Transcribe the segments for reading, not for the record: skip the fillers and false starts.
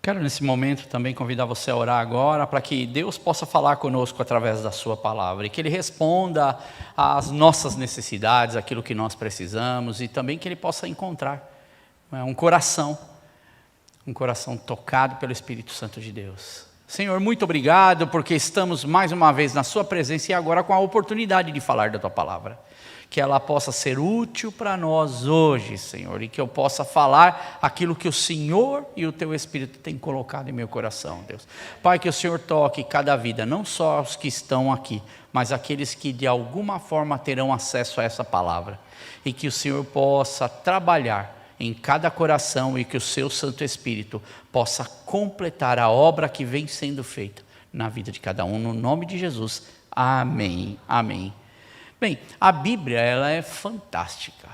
Quero nesse momento também convidar você a orar agora para que Deus possa falar conosco através da sua palavra e que Ele responda às nossas necessidades, aquilo que nós precisamos e também que Ele possa encontrar um coração tocado pelo Espírito Santo de Deus. Senhor, muito obrigado porque estamos mais uma vez na sua presença e agora com a oportunidade de falar da tua palavra. Que ela possa ser útil para nós hoje, Senhor, e que eu possa falar aquilo que o Senhor e o Teu Espírito têm colocado em meu coração, Deus. Pai, que o Senhor toque cada vida, não só os que estão aqui, mas aqueles que de alguma forma terão acesso a essa palavra. E que o Senhor possa trabalhar em cada coração e que o Seu Santo Espírito possa completar a obra que vem sendo feita na vida de cada um, no nome de Jesus. Amém, amém. Bem, a Bíblia, ela é fantástica.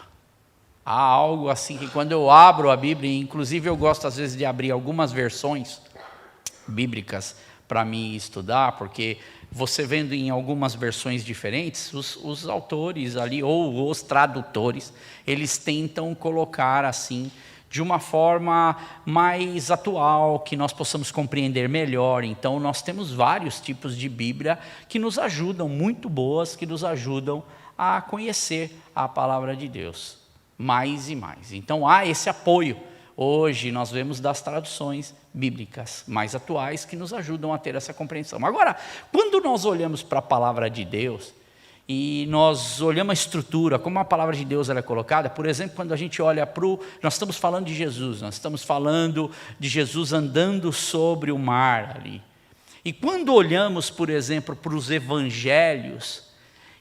Há algo assim que quando eu abro a Bíblia, inclusive eu gosto às vezes de abrir algumas versões bíblicas para mim estudar, porque você vendo em algumas versões diferentes, os autores ali, ou os tradutores, eles tentam colocar assim, de uma forma mais atual, que nós possamos compreender melhor. Então nós temos vários tipos de Bíblia que nos ajudam, muito boas, que nos ajudam a conhecer a palavra de Deus, mais e mais. Então há esse apoio. Hoje nós vemos das traduções bíblicas mais atuais que nos ajudam a ter essa compreensão. Agora, quando nós olhamos para a palavra de Deus, e nós olhamos a estrutura, como a palavra de Deus ela é colocada, por exemplo, quando a gente olha nós estamos falando de Jesus, nós estamos falando de Jesus andando sobre o mar ali. E quando olhamos, por exemplo, para os evangelhos,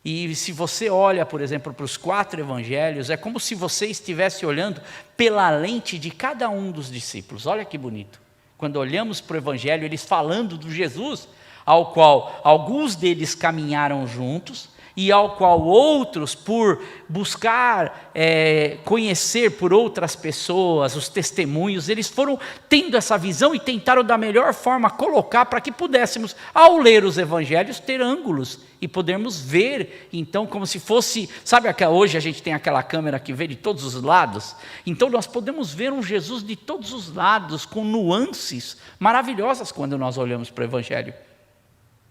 e se você olha, por exemplo, para os 4 evangelhos, é como se você estivesse olhando pela lente de cada um dos discípulos. Olha que bonito. Quando olhamos para o evangelho, eles falando do Jesus, ao qual alguns deles caminharam juntos, e ao qual outros, por buscar conhecer por outras pessoas, os testemunhos, eles foram tendo essa visão e tentaram da melhor forma colocar para que pudéssemos, ao ler os evangelhos, ter ângulos e podermos ver, então, como se fosse, sabe, hoje a gente tem aquela câmera que vê de todos os lados, então nós podemos ver um Jesus de todos os lados, com nuances maravilhosas quando nós olhamos para o evangelho,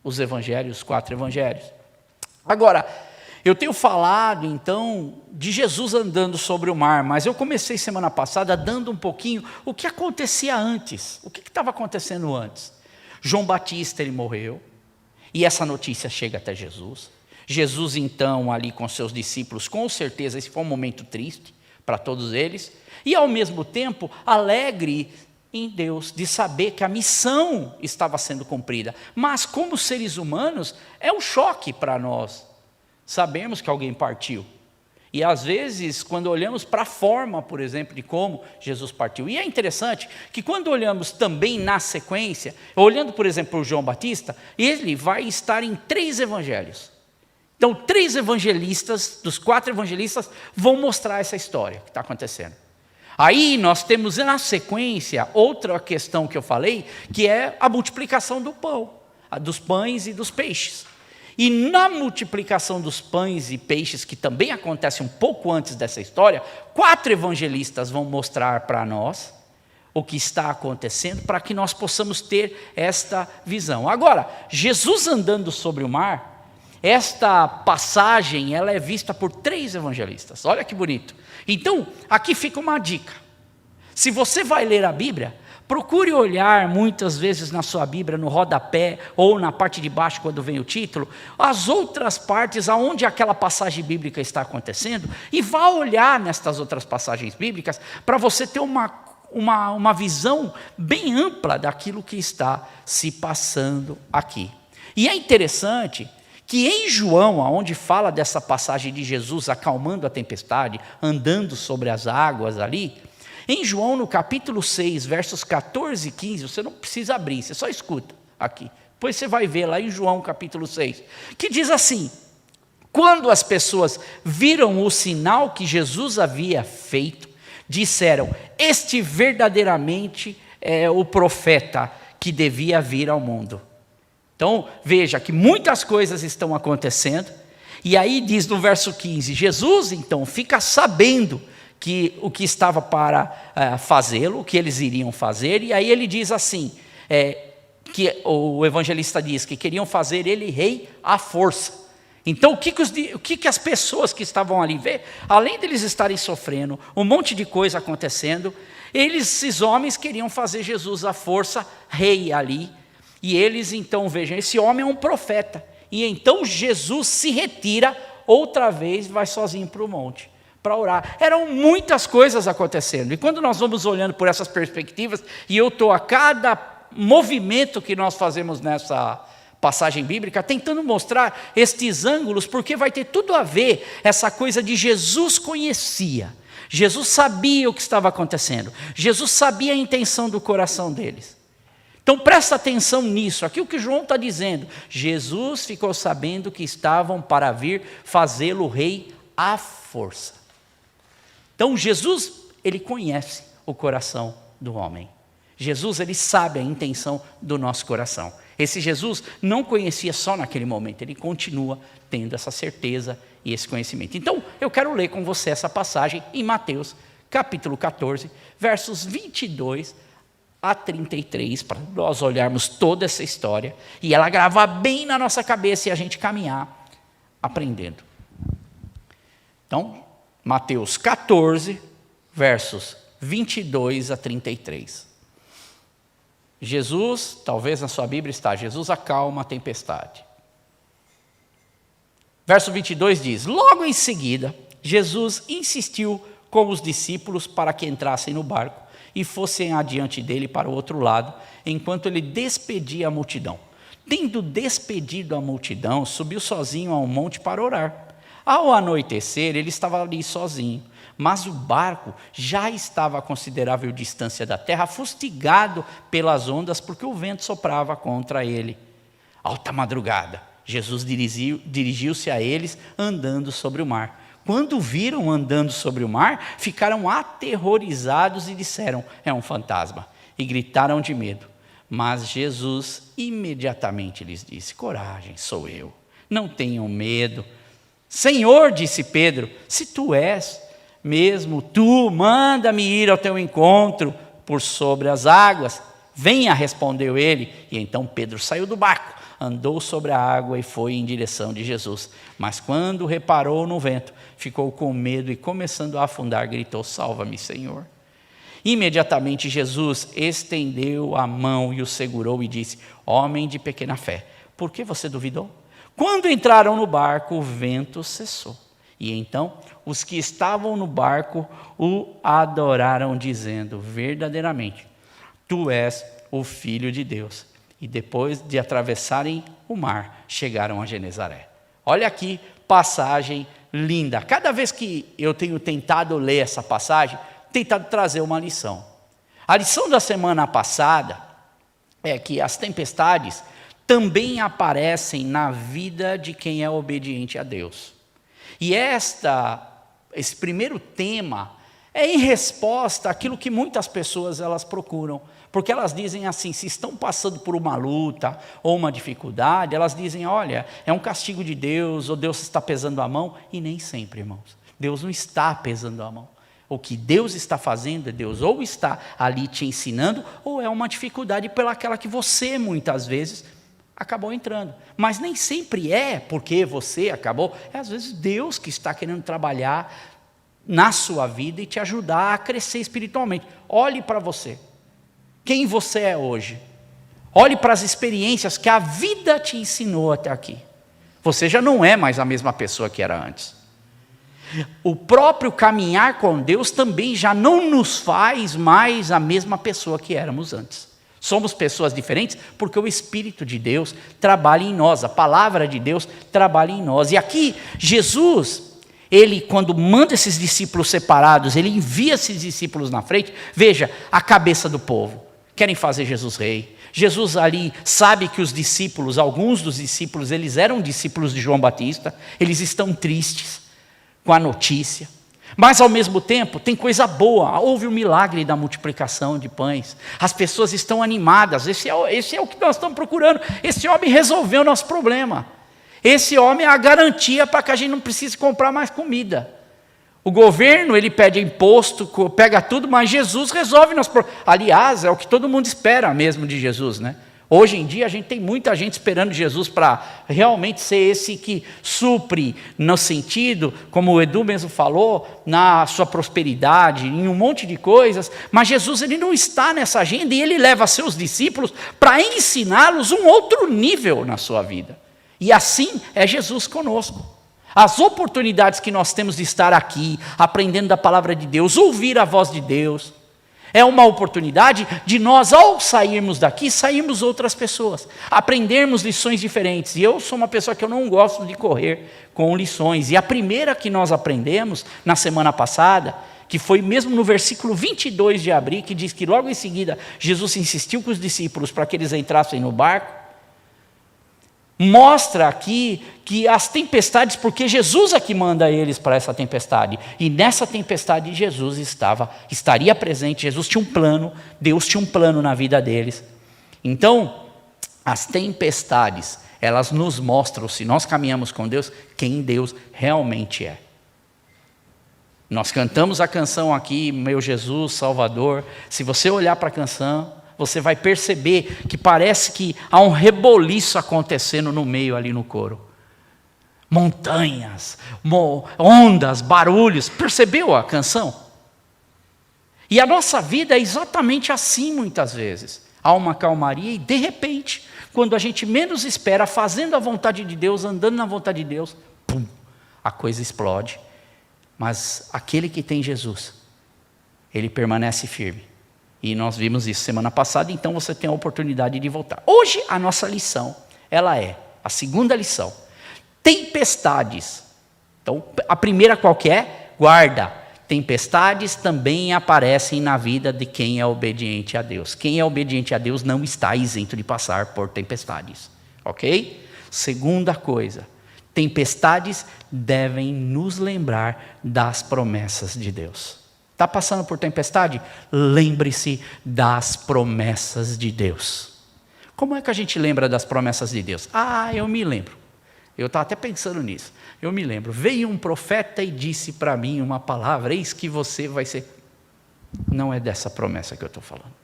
os evangelhos, os 4 evangelhos. Agora, eu tenho falado então de Jesus andando sobre o mar, mas eu comecei semana passada dando um pouquinho o que acontecia antes, o que estava acontecendo antes. João Batista, ele morreu, e essa notícia chega até Jesus. Jesus então ali com seus discípulos, com certeza esse foi um momento triste para todos eles, e ao mesmo tempo alegre em Deus, de saber que a missão estava sendo cumprida. Mas como seres humanos, é um choque para nós. Sabemos que alguém partiu. E às vezes, quando olhamos para a forma, por exemplo, de como Jesus partiu. E é interessante que quando olhamos também na sequência, olhando, por exemplo, para o João Batista, ele vai estar em 3 evangelhos. Então, 3 evangelistas, dos 4 evangelistas, vão mostrar essa história que está acontecendo. Aí nós temos na sequência outra questão que eu falei, que é a multiplicação do pão, dos pães e dos peixes. E na multiplicação dos pães e peixes, que também acontece um pouco antes dessa história, 4 evangelistas vão mostrar para nós o que está acontecendo, para que nós possamos ter esta visão. Agora, Jesus andando sobre o mar, esta passagem ela é vista por 3 evangelistas. Olha que bonito. Então, aqui fica uma dica. Se você vai ler a Bíblia, procure olhar muitas vezes na sua Bíblia, no rodapé, ou na parte de baixo quando vem o título, as outras partes aonde aquela passagem bíblica está acontecendo, e vá olhar nestas outras passagens bíblicas, para você ter uma visão bem ampla daquilo que está se passando aqui. E é interessante que em João, onde fala dessa passagem de Jesus acalmando a tempestade, andando sobre as águas ali, em João no capítulo 6, versos 14 e 15, você não precisa abrir, você só escuta aqui. Depois você vai ver lá em João capítulo 6, que diz assim: quando as pessoas viram o sinal que Jesus havia feito, disseram, este verdadeiramente é o profeta que devia vir ao mundo. Então, veja que muitas coisas estão acontecendo, e aí diz no verso 15, Jesus então fica sabendo o que estava para fazê-lo, o que eles iriam fazer, e aí ele diz assim, que o evangelista diz que queriam fazer ele rei à força. Então, o que as pessoas que estavam ali vê, além deles estarem sofrendo, um monte de coisa acontecendo, esses homens queriam fazer Jesus à força rei ali. E eles então, vejam, esse homem é um profeta. E então Jesus se retira, outra vez vai sozinho para o monte, para orar. Eram muitas coisas acontecendo. E quando nós vamos olhando por essas perspectivas, e eu estou a cada movimento que nós fazemos nessa passagem bíblica, tentando mostrar estes ângulos, porque vai ter tudo a ver essa coisa de Jesus conhecia, Jesus sabia o que estava acontecendo, Jesus sabia a intenção do coração deles. Então presta atenção nisso, aqui o que João está dizendo, Jesus ficou sabendo que estavam para vir fazê-lo rei à força. Então Jesus, ele conhece o coração do homem. Jesus, ele sabe a intenção do nosso coração. Esse Jesus não conhecia só naquele momento, ele continua tendo essa certeza e esse conhecimento. Então, eu quero ler com você essa passagem em Mateus, capítulo 14, versos 22 a 33, para nós olharmos toda essa história e ela gravar bem na nossa cabeça e a gente caminhar aprendendo. Então, Mateus 14, versos 22 a 33. Jesus, talvez na sua Bíblia está, Jesus acalma a tempestade. Verso 22 diz, logo em seguida, Jesus insistiu com os discípulos para que entrassem no barco e fossem adiante dele para o outro lado, enquanto ele despedia a multidão. Tendo despedido a multidão, subiu sozinho a um monte para orar. Ao anoitecer, ele estava ali sozinho. Mas o barco já estava a considerável distância da terra, fustigado pelas ondas, porque o vento soprava contra ele. Alta madrugada, Jesus dirigiu-se a eles andando sobre o mar. Quando viram andando sobre o mar, ficaram aterrorizados e disseram, é um fantasma, e gritaram de medo. Mas Jesus imediatamente lhes disse, coragem, sou eu, não tenham medo. Senhor, disse Pedro, se tu és mesmo tu, manda-me ir ao teu encontro por sobre as águas. Venha, respondeu ele. E então Pedro saiu do barco, andou sobre a água e foi em direção de Jesus. Mas quando reparou no vento, ficou com medo e, começando a afundar, gritou, salva-me, Senhor. Imediatamente Jesus estendeu a mão e o segurou e disse, homem de pequena fé, por que você duvidou? Quando entraram no barco, o vento cessou. E então os que estavam no barco o adoraram, dizendo, verdadeiramente, tu és o Filho de Deus. E depois de atravessarem o mar, chegaram a Genezaré. Olha aqui, passagem linda. Cada vez que eu tenho tentado ler essa passagem, tentado trazer uma lição. A lição da semana passada é que as tempestades também aparecem na vida de quem é obediente a Deus. E esse primeiro tema é em resposta àquilo que muitas pessoas elas procuram. Porque elas dizem assim, se estão passando por uma luta ou uma dificuldade, elas dizem, olha, é um castigo de Deus, ou Deus está pesando a mão. E nem sempre, irmãos, Deus não está pesando a mão. O que Deus está fazendo, Deus ou está ali te ensinando, ou é uma dificuldade pelaquela que você, muitas vezes, acabou entrando. Mas nem sempre é porque você acabou, é às vezes Deus que está querendo trabalhar na sua vida e te ajudar a crescer espiritualmente. Olhe para você. Quem você é hoje. Olhe para as experiências que a vida te ensinou até aqui. Você já não é mais a mesma pessoa que era antes. O próprio caminhar com Deus também já não nos faz mais a mesma pessoa que éramos antes. Somos pessoas diferentes porque o Espírito de Deus trabalha em nós, a palavra de Deus trabalha em nós. E aqui, Jesus, ele quando manda esses discípulos separados, ele envia esses discípulos na frente, veja, a cabeça do povo, querem fazer Jesus rei. Jesus ali sabe que os discípulos, alguns dos discípulos, eles eram discípulos de João Batista, eles estão tristes com a notícia. Mas ao mesmo tempo tem coisa boa, houve o milagre da multiplicação de pães, as pessoas estão animadas, esse é o que nós estamos procurando, esse homem resolveu o nosso problema, esse homem é a garantia para que a gente não precise comprar mais comida, O governo, ele pede imposto, pega tudo, mas Jesus resolve. Aliás, é o que todo mundo espera mesmo de Jesus, né? Hoje em dia, a gente tem muita gente esperando Jesus para realmente ser esse que supre no sentido, como o Edu mesmo falou, na sua prosperidade, em um monte de coisas. Mas Jesus, ele não está nessa agenda e ele leva seus discípulos para ensiná-los um outro nível na sua vida. E assim é Jesus conosco. As oportunidades que nós temos de estar aqui, aprendendo da palavra de Deus, ouvir a voz de Deus, é uma oportunidade de nós, ao sairmos daqui, sairmos outras pessoas, aprendermos lições diferentes. E eu sou uma pessoa que eu não gosto de correr com lições. E a primeira que nós aprendemos na semana passada, que foi mesmo no versículo 22 de Abril, que diz que logo em seguida Jesus insistiu com os discípulos para que eles entrassem no barco, mostra aqui que as tempestades, porque Jesus é que manda eles para essa tempestade, e nessa tempestade Jesus estaria presente. Jesus tinha um plano, Deus tinha um plano na vida deles. Então, as tempestades, elas nos mostram, se nós caminhamos com Deus, quem Deus realmente é. Nós cantamos a canção aqui, Meu Jesus, Salvador. Se você olhar para a canção, você vai perceber que parece que há um reboliço acontecendo no meio ali no coro. Montanhas, ondas, barulhos. Percebeu a canção? E a nossa vida é exatamente assim muitas vezes. Há uma calmaria e de repente, quando a gente menos espera, fazendo a vontade de Deus, andando na vontade de Deus, pum, a coisa explode. Mas aquele que tem Jesus, ele permanece firme. E nós vimos isso semana passada, então você tem a oportunidade de voltar. Hoje a nossa lição, ela é a segunda lição. Tempestades. Então, a primeira qual que é? Guarda. Tempestades também aparecem na vida de quem é obediente a Deus. Quem é obediente a Deus não está isento de passar por tempestades. Ok? Segunda coisa. Tempestades devem nos lembrar das promessas de Deus. Está passando por tempestade? Lembre-se das promessas de Deus. Como é que a gente lembra das promessas de Deus? Eu me lembro. Eu estava até pensando nisso. Eu me lembro. Veio um profeta e disse para mim uma palavra: eis que você vai ser... Não é dessa promessa que eu estou falando.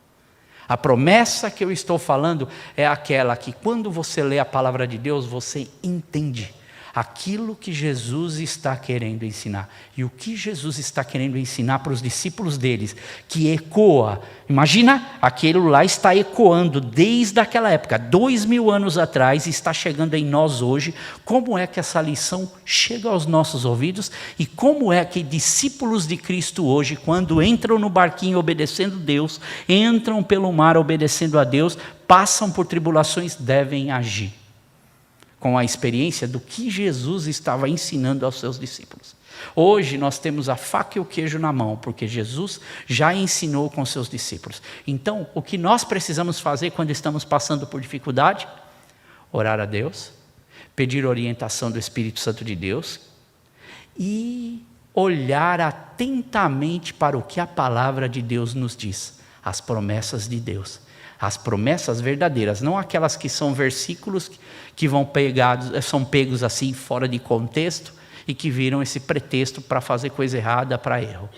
A promessa que eu estou falando é aquela que quando você lê a palavra de Deus, você entende aquilo que Jesus está querendo ensinar. E o que Jesus está querendo ensinar para os discípulos deles, que ecoa. Imagina, aquilo lá está ecoando desde aquela época, 2000 anos atrás, e está chegando em nós hoje. Como é que essa lição chega aos nossos ouvidos? E como é que discípulos de Cristo hoje, quando entram no barquinho obedecendo Deus, entram pelo mar obedecendo a Deus, passam por tribulações, devem agir? Com a experiência do que Jesus estava ensinando aos seus discípulos. Hoje nós temos a faca e o queijo na mão, porque Jesus já ensinou com seus discípulos. Então, o que nós precisamos fazer quando estamos passando por dificuldade? Orar a Deus, pedir orientação do Espírito Santo de Deus e olhar atentamente para o que a palavra de Deus nos diz, as promessas de Deus. As promessas verdadeiras, não aquelas que são versículos que são pegos assim fora de contexto e que viram esse pretexto para fazer coisa errada, para erro.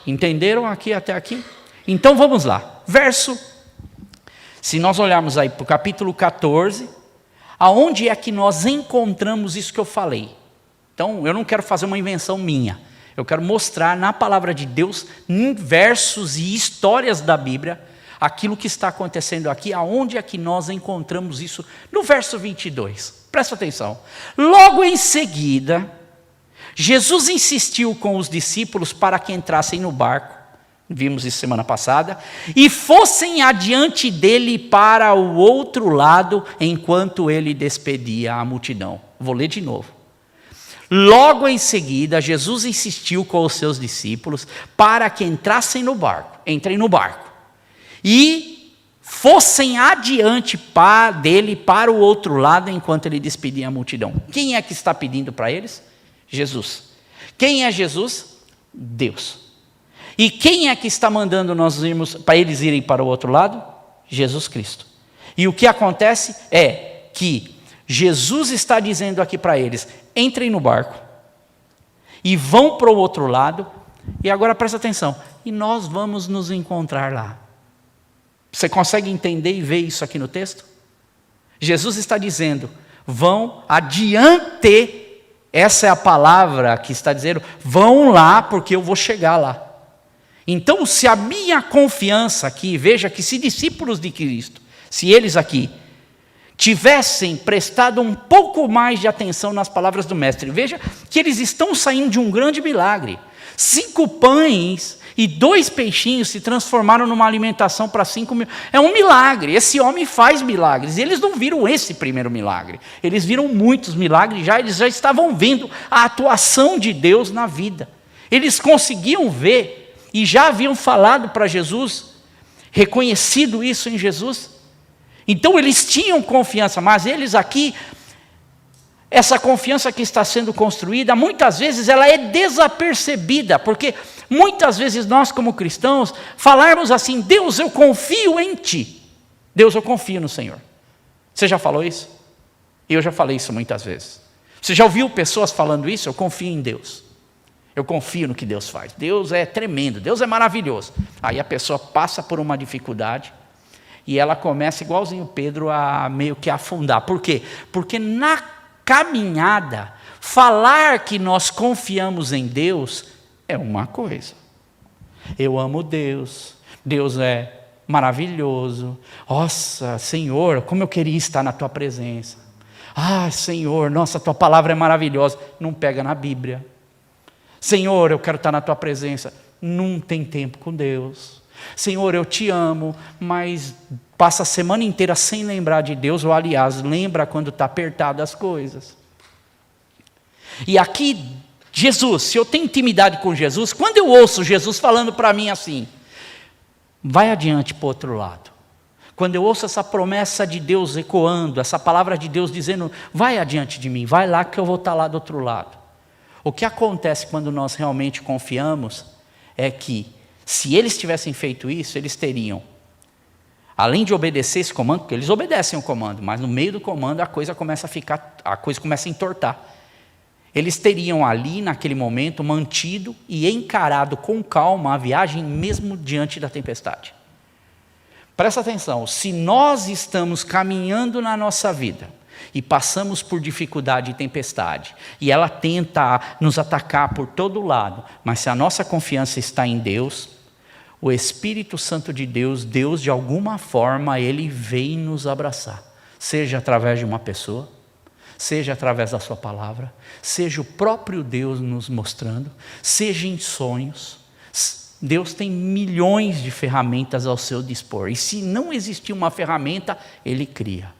Entenderam aqui até aqui? Então vamos lá. Se nós olharmos aí para o capítulo 14, aonde é que nós encontramos isso que eu falei? Então eu não quero fazer uma invenção minha. Eu quero mostrar na palavra de Deus, em versos e histórias da Bíblia, aquilo que está acontecendo aqui, aonde é que nós encontramos isso? No verso 22, presta atenção. Logo em seguida, Jesus insistiu com os discípulos para que entrassem no barco, vimos isso semana passada, e fossem adiante dele para o outro lado, enquanto ele despedia a multidão. Vou ler de novo. Logo em seguida, Jesus insistiu com os seus discípulos para que entrassem no barco, entrem no barco, e fossem adiante dele para o outro lado, enquanto ele despedia a multidão. Quem é que está pedindo para eles? Jesus. Quem é Jesus? Deus. E quem é que está mandando nós irmos para eles irem para o outro lado? Jesus Cristo. E o que acontece é que Jesus está dizendo aqui para eles: entrem no barco e vão para o outro lado, e agora presta atenção, e nós vamos nos encontrar lá. Você consegue entender e ver isso aqui no texto? Jesus está dizendo, vão adiante, essa é a palavra que está dizendo, vão lá porque eu vou chegar lá. Então, se a minha confiança aqui, veja que se discípulos de Cristo, se eles aqui tivessem prestado um pouco mais de atenção nas palavras do Mestre, veja que eles estão saindo de um grande milagre. 5 pães e 2 peixinhos se transformaram numa alimentação para 5 mil. É um milagre, esse homem faz milagres. E eles não viram esse primeiro milagre, eles viram muitos milagres, eles já estavam vendo a atuação de Deus na vida. Eles conseguiam ver, e já haviam falado para Jesus, reconhecido isso em Jesus. Então eles tinham confiança, mas eles aqui, essa confiança que está sendo construída, muitas vezes ela é desapercebida, porque muitas vezes nós como cristãos, falarmos assim, Deus, eu confio em Ti. Deus, eu confio no Senhor. Você já falou isso? Eu já falei isso muitas vezes. Você já ouviu pessoas falando isso? Eu confio em Deus. Eu confio no que Deus faz. Deus é tremendo, Deus é maravilhoso. Aí a pessoa passa por uma dificuldade e ela começa, igualzinho Pedro, a meio que afundar. Por quê? Porque na caminhada, falar que nós confiamos em Deus é uma coisa. Eu amo Deus, Deus é maravilhoso. Nossa, Senhor, como eu queria estar na Tua presença. Ah, Senhor, nossa, Tua palavra é maravilhosa. Não pega na Bíblia. Senhor, eu quero estar na Tua presença. Não tem tempo com Deus. Senhor, eu te amo, mas passa a semana inteira sem lembrar de Deus, ou aliás, lembra quando está apertado as coisas. E aqui, Jesus, se eu tenho intimidade com Jesus, quando eu ouço Jesus falando para mim assim, vai adiante para o outro lado. Quando eu ouço essa promessa de Deus ecoando, essa palavra de Deus dizendo, vai adiante de mim, vai lá que eu vou estar lá do outro lado. O que acontece quando nós realmente confiamos é que, se eles tivessem feito isso, eles teriam, além de obedecer esse comando, porque eles obedecem o comando, mas no meio do comando a coisa começa a entortar. Eles teriam ali, naquele momento, mantido e encarado com calma a viagem, mesmo diante da tempestade. Presta atenção, se nós estamos caminhando na nossa vida, e passamos por dificuldade e tempestade, e ela tenta nos atacar por todo lado, mas se a nossa confiança está em Deus, o Espírito Santo de Deus, Deus de alguma forma, Ele vem nos abraçar, seja através de uma pessoa, seja através da sua palavra, seja o próprio Deus nos mostrando, seja em sonhos. Deus tem milhões de ferramentas ao seu dispor, e se não existir uma ferramenta, Ele cria.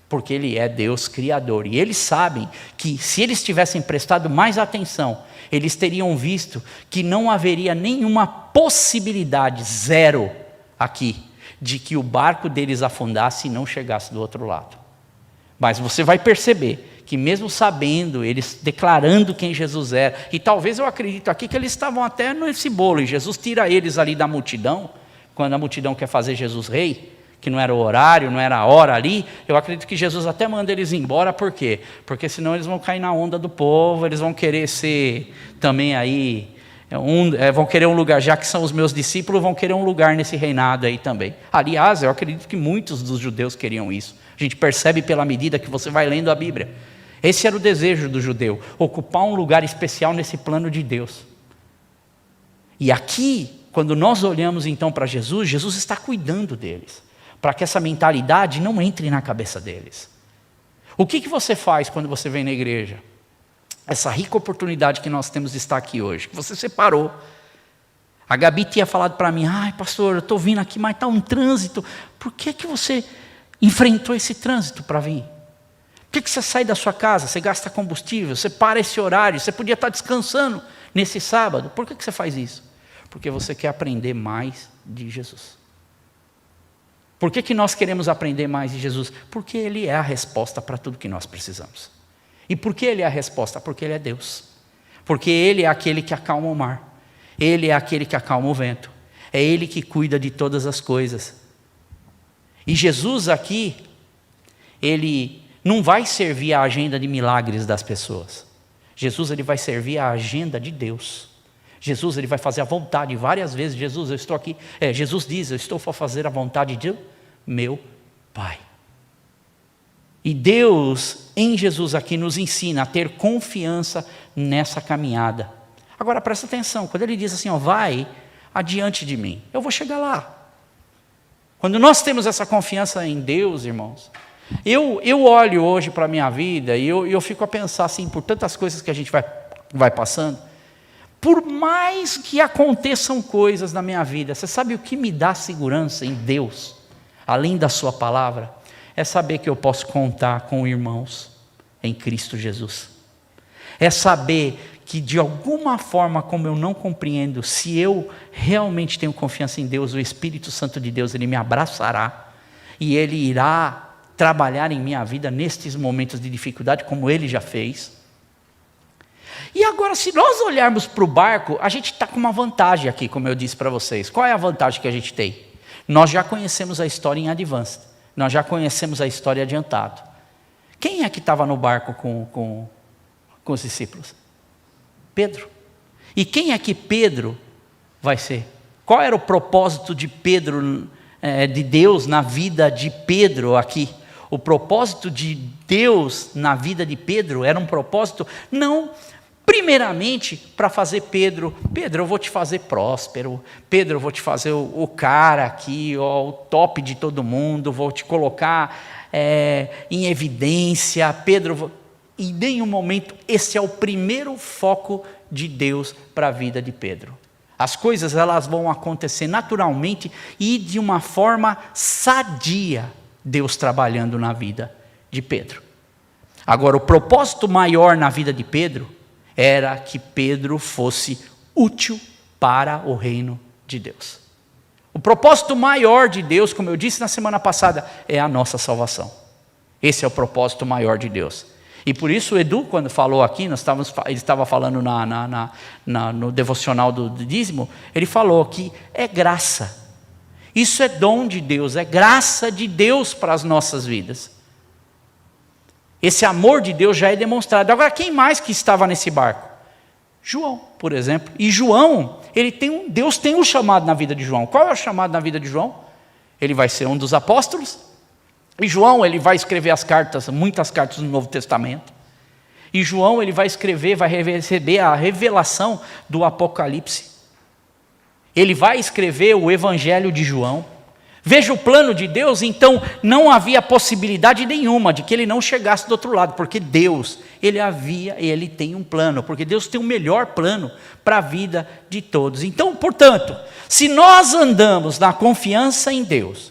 Porque Ele é Deus Criador. E eles sabem que se eles tivessem prestado mais atenção, eles teriam visto que não haveria nenhuma possibilidade, zero aqui, de que o barco deles afundasse e não chegasse do outro lado. Mas você vai perceber que mesmo sabendo, eles declarando quem Jesus era, e talvez eu acredito aqui que eles estavam até nesse bolo, e Jesus tira eles ali da multidão, quando a multidão quer fazer Jesus rei, que não era o horário, não era a hora ali, eu acredito que Jesus até manda eles embora, por quê? Porque senão eles vão cair na onda do povo, eles vão querer ser também aí, vão querer um lugar, já que são os meus discípulos, vão querer um lugar nesse reinado aí também. Aliás, eu acredito que muitos dos judeus queriam isso, a gente percebe pela medida que você vai lendo a Bíblia. Esse era o desejo do judeu, ocupar um lugar especial nesse plano de Deus. E aqui, quando nós olhamos então para Jesus, Jesus está cuidando deles, para que essa mentalidade não entre na cabeça deles. O que você faz quando você vem na igreja? Essa rica oportunidade que nós temos de estar aqui hoje, que você separou. A Gabi tinha falado para mim, ai pastor, eu estou vindo aqui, mas está um trânsito. Por que você enfrentou esse trânsito para vir? Por que você sai da sua casa, você gasta combustível, você para esse horário, você podia estar descansando nesse sábado. Por que você faz isso? Porque você quer aprender mais de Jesus. Por que nós queremos aprender mais de Jesus? Porque Ele é a resposta para tudo que nós precisamos. E por que Ele é a resposta? Porque Ele é Deus. Porque Ele é aquele que acalma o mar. Ele é aquele que acalma o vento. É Ele que cuida de todas as coisas. E Jesus aqui, Ele não vai servir a agenda de milagres das pessoas. Jesus ele vai servir a agenda de Deus. Jesus ele vai fazer a vontade várias vezes. Jesus, eu estou aqui. Jesus diz, eu estou para fazer a vontade de meu Pai. E Deus, em Jesus aqui, nos ensina a ter confiança nessa caminhada. Agora presta atenção, quando ele diz assim, vai adiante de mim, eu vou chegar lá. Quando nós temos essa confiança em Deus, irmãos, eu olho hoje para a minha vida e eu fico a pensar assim, por tantas coisas que a gente vai passando, por mais que aconteçam coisas na minha vida, você sabe o que me dá segurança em Deus, além da sua palavra? É saber que eu posso contar com irmãos em Cristo Jesus. É saber que de alguma forma, como eu não compreendo, se eu realmente tenho confiança em Deus, o Espírito Santo de Deus, Ele me abraçará e Ele irá trabalhar em minha vida nestes momentos de dificuldade, como Ele já fez. E agora, se nós olharmos para o barco, a gente está com uma vantagem aqui, como eu disse para vocês. Qual é a vantagem que a gente tem? Nós já conhecemos a história em advance. Nós já conhecemos a história adiantado. Quem é que estava no barco com os discípulos? Pedro. E quem é que Pedro vai ser? Qual era o propósito de Pedro, de Deus na vida de Pedro aqui? O propósito de Deus na vida de Pedro era um propósito não primeiramente para fazer Pedro, eu vou te fazer próspero, Pedro, eu vou te fazer o cara aqui, o top de todo mundo, vou te colocar em evidência, Pedro, em nenhum momento esse é o primeiro foco de Deus para a vida de Pedro. As coisas elas vão acontecer naturalmente e de uma forma sadia, Deus trabalhando na vida de Pedro. Agora, o propósito maior na vida de Pedro era que Pedro fosse útil para o reino de Deus. O propósito maior de Deus, como eu disse na semana passada, é a nossa salvação. Esse é o propósito maior de Deus. E por isso o Edu, quando falou aqui, ele estava falando no devocional do dízimo, ele falou que é graça. Isso é dom de Deus, é graça de Deus para as nossas vidas. Esse amor de Deus já é demonstrado. Agora, quem mais que estava nesse barco? João, por exemplo. E João, Deus tem um chamado na vida de João. Qual é o chamado na vida de João? Ele vai ser um dos apóstolos. E João, ele vai escrever as cartas, muitas cartas no Novo Testamento. E João, ele vai receber a revelação do Apocalipse. Ele vai escrever o Evangelho de João. Veja o plano de Deus, então não havia possibilidade nenhuma de que ele não chegasse do outro lado, porque Deus, ele tem um plano, porque Deus tem o melhor plano para a vida de todos. Então, portanto, se nós andamos na confiança em Deus,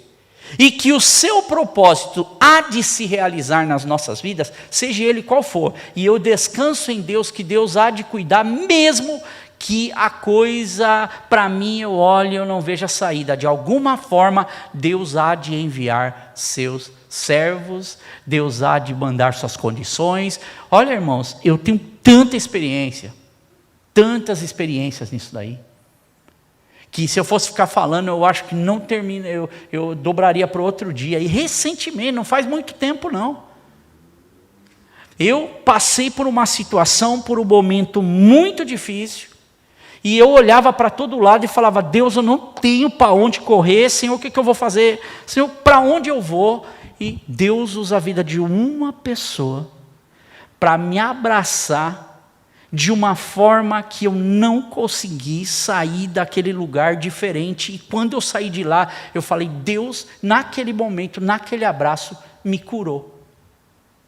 e que o seu propósito há de se realizar nas nossas vidas, seja ele qual for, e eu descanso em Deus, que Deus há de cuidar, mesmo que a coisa, para mim, eu olho e eu não vejo a saída. De alguma forma, Deus há de enviar seus servos, Deus há de mandar suas condições. Olha, irmãos, eu tenho tantas experiências nisso daí, que se eu fosse ficar falando, eu acho que não termina, eu dobraria para outro dia. E recentemente, não faz muito tempo não, eu passei por uma situação, por um momento muito difícil, e eu olhava para todo lado e falava, Deus, eu não tenho para onde correr, Senhor, o que eu vou fazer? Senhor, para onde eu vou? E Deus usa a vida de uma pessoa para me abraçar de uma forma que eu não consegui sair daquele lugar diferente. E quando eu saí de lá, eu falei, Deus, naquele momento, naquele abraço, me curou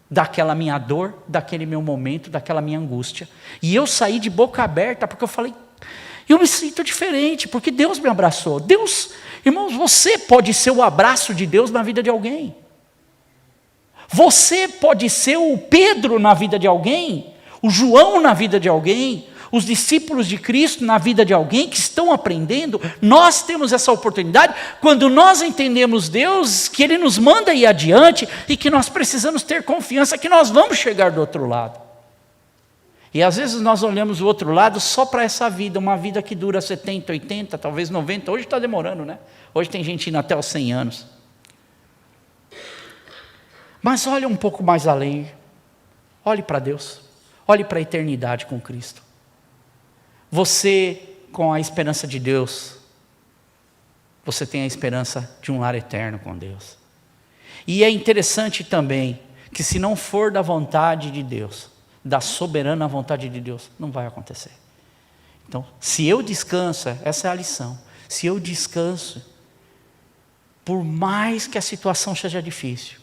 daquela minha dor, daquele meu momento, daquela minha angústia. E eu saí de boca aberta, porque eu falei, eu me sinto diferente, porque Deus me abraçou. Deus, irmãos, você pode ser o abraço de Deus na vida de alguém. Você pode ser o Pedro na vida de alguém, o João na vida de alguém, os discípulos de Cristo na vida de alguém que estão aprendendo. Nós temos essa oportunidade quando nós entendemos Deus, que Ele nos manda ir adiante e que nós precisamos ter confiança que nós vamos chegar do outro lado. E às vezes nós olhamos o outro lado só para essa vida, uma vida que dura 70, 80, talvez 90, hoje está demorando, né? Hoje tem gente indo até os 100 anos. Mas olha um pouco mais além, olhe para Deus, Olhe para a eternidade com Cristo. Você, com a esperança de Deus, você tem a esperança de um lar eterno com Deus. E é interessante também que se não for da vontade de Deus, da soberana vontade de Deus, não vai acontecer. Então, se eu descanso, essa é a lição. Se eu descanso, por mais que a situação seja difícil,